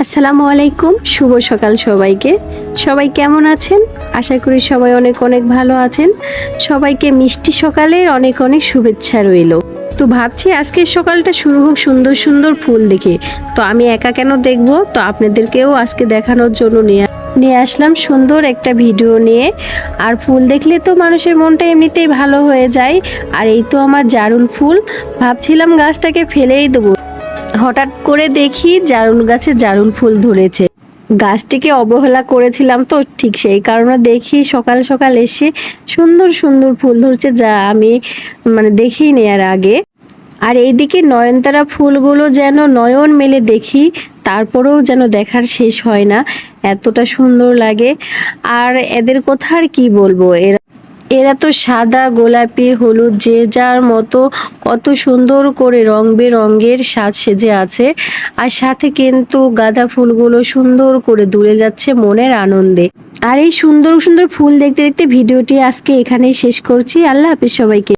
আসসালামু আলাইকুম, শুভ সকাল সবাইকে। সবাই কেমন আছেন? আশা করি সবাই অনেক অনেক ভালো আছেন। সবাইকে মিষ্টি সকালের অনেক অনেক শুভেচ্ছা রইলো। তো ভাবছি আজকের সকালটা শুরু হোক সুন্দর সুন্দর ফুল দেখে। তো আমি একা কেন দেখবো, তো আপনাদেরকেও আজকে দেখানোর জন্য নিয়ে আসলাম সুন্দর একটা ভিডিও নিয়ে। আর ফুল দেখলে তো মানুষের মনটা এমনিতেই ভালো হয়ে যায়। আর এই তো আমার জারুল ফুল, ভাবছিলাম গাছটাকে ফেলেই দেবো, হঠাৎ করে দেখি জারুল গাছে জারুল ফুল ধরেছে। গাছটিকে অবহেলা করেছিলাম, তো ঠিক সেই কারণে দেখি সকাল সকাল এসে সুন্দর সুন্দর ফুল ধরছে, যা আমি দেখিনি এর আগে। আর এইদিকে নয়নতারা ফুলগুলো যেন নয়ন মেলে দেখি, তারপরেও যেন দেখার শেষ হয় না, এতটা সুন্দর লাগে। আর এদের কথা আর কি বলবো, এরা তো সাদা, গোলাপি, হলুদ, যে যার মতো কত সুন্দর করে রং বেরঙের সাজ সেজে আছে। আর সাথে কিন্তু গাঁদা ফুলগুলো সুন্দর করে দুলে যাচ্ছে মনের আনন্দে। আর এই সুন্দর সুন্দর ফুল দেখতে দেখতে ভিডিওটি আজকে এখানেই শেষ করছি। আল্লাহ হাফেজ সবাইকে।